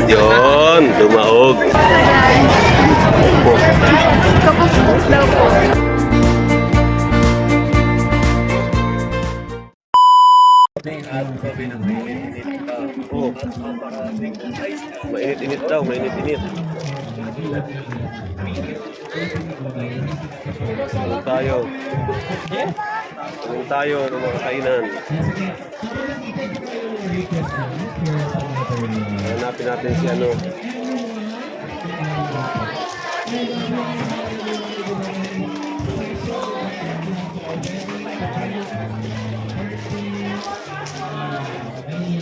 Yun, lumahog. Kapupos daw po. Oh. Mainit-init daw, mainit-init. Tulong tayo. Tulong tayo ng mga kainan. Hanapin natin si ano.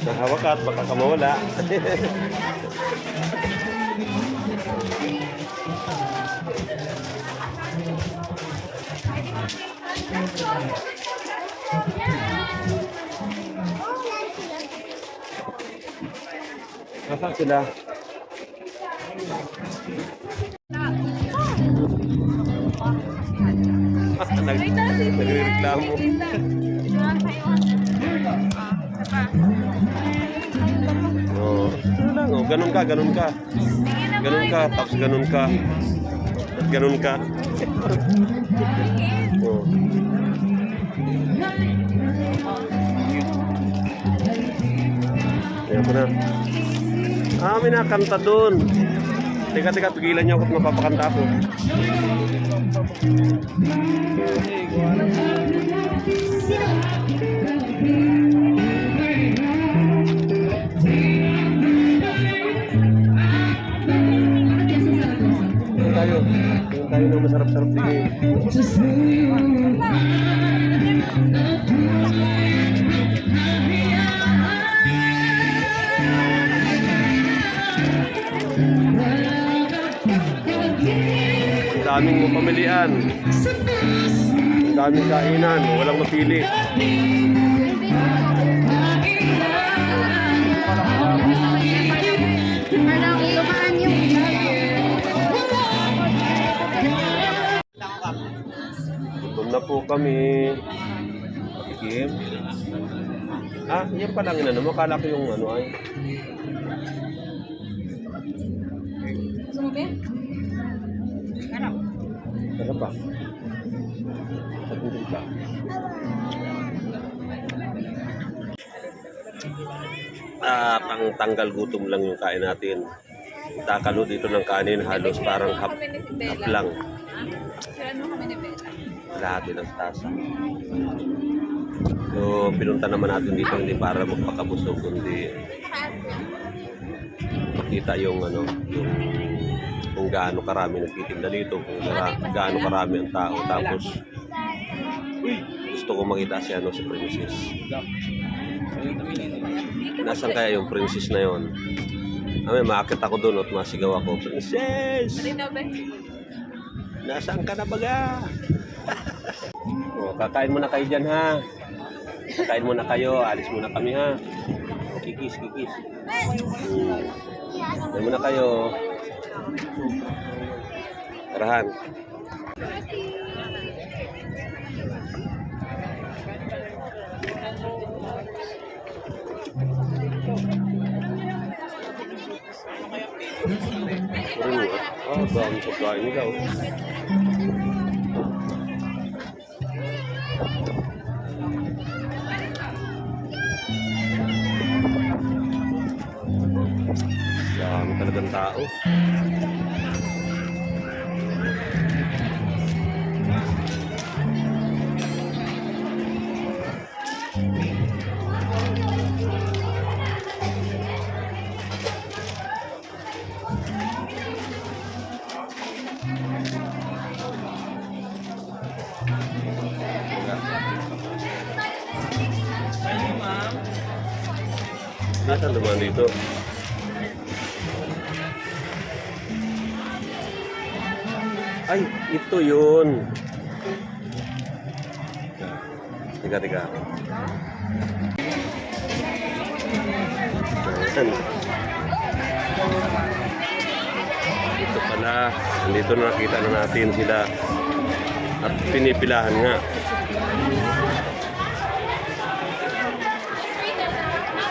Nahawak ka at baka ka mawala. Nasaan sila? Nagrereklamo. Oh, lang, oh, ganun ka. Ganun ka, tapos ganun ka. At ganun ka. Oh. Ayan ko na. May nakanta dun. Teka, pigilan niyo ako at mapapakanta ako. Tingin tayo ng masarap-sarap din. Ang daming pamilian. Ang daming kainan. Walang mapili. Parang lumaan yung Gutom na po kami. Kim. Yan pa lang inano mo. Kala ko yung ano ay. Gusto mo ba? Ano pa? Sabihin ka. Pang-tanggal gutom lang yung kain natin. Takalo dito ng kanin halos parang half lang. Lahat ng tasa. So, pinunta naman natin dito hindi para magpakabusog kundi makita yung ano, yung kung gaano karami nagtitinda dito, kung gaano karami ang tao. Tapos gusto ko makita si ano, si Princess. Nasaan kaya yung Princess na yon? Maakit ako doon at masigaw ako, Princess! Nasaan ka na baga? Kakain muna kayo dyan ha. Kakain muna kayo, alis muna kami ha. Kikis. Kakain muna kayo. Tarahan. Dami pagkain nila. Dami talagang tao. Nasaan naman dito? Ay, ito yun. Teka. Nasaan? Ito pala. Nandito na nakita na natin sila. At pinipilahan nga.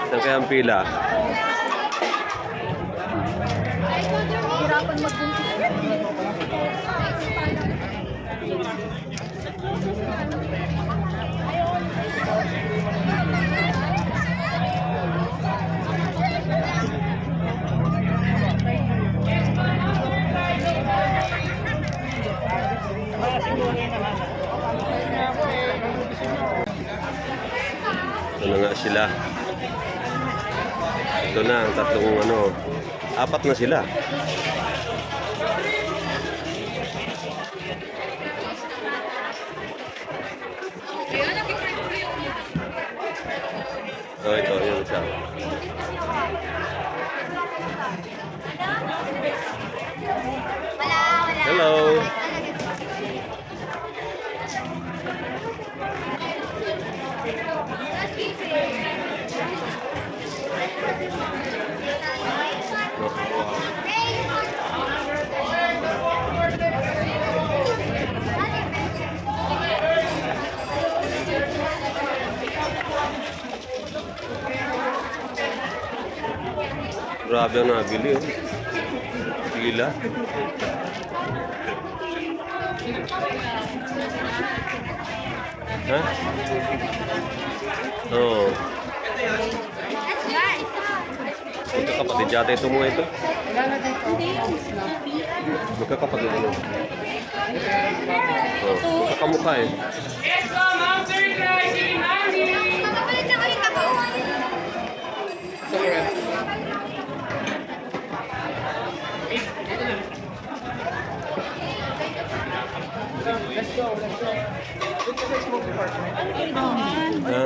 Saan kaya ang pila? na nga sila. Ito na ang tatlong ano. Apat na sila. So ito yung isa. Hello. Grabe ang nabili, oh. Pila. Ha? Oo. Magkakapatid yata ito mo ito. Magkakapatid ano? Oo. Magkakamukha eh.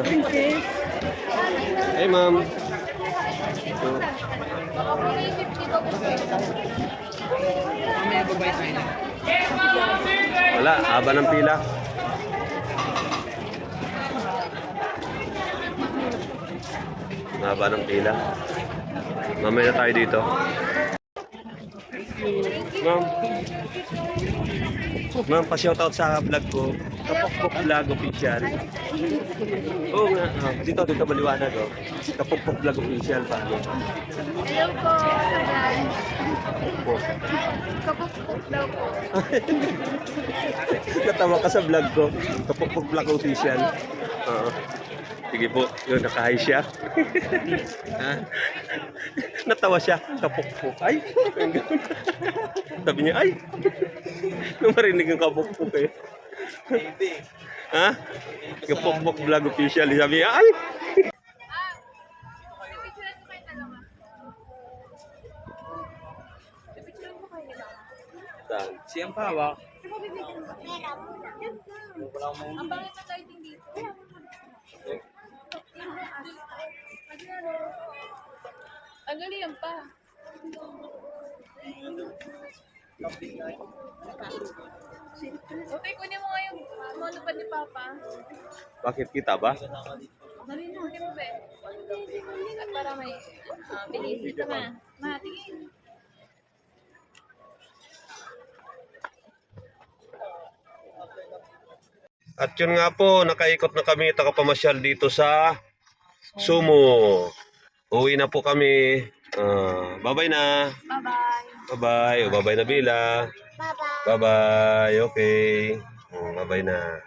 Princess. Hey, ma'am. Wala, haba ng pila. Haba ng pila. Mamaya na tayo dito. Ma'am. Ma'am, pa-shoutout sa vlog ko. Kapokpok Vlog Official. Oo nga. Dito maliwanag. Oh. Kapokpok Vlog Official pa. Hello po sa vlog. Kapokpok. Kapukpok daw po. Natawa ka sa vlog ko. Kapokpok Vlog Official. Oo. Sige po. Yun, nakahay siya. Ha? Natawa siya. Kapokpok. Ay! Sabi niya, ay! Nung marinig ang kapokpok eh. Ha? Kapokpok Vlog Official. Sabi niya, ay! Saan? Siyang pawak. Ang pangit ng lighting dito. Ang galing pa. Okay, kunin mo nga yung monopod ni Papa. Bakit kita ba? Dali mo, kunin mo ba? At para may bilis ka ma. Tingin. At yun nga po, nakaikot na kami, takapamasyal dito sa Sumo. Uwi na po kami. Bye-bye na. Bye-bye. Bye-bye. O, bye-bye na Bila. Bye-bye. Bye-bye. Okay. Bye-bye na.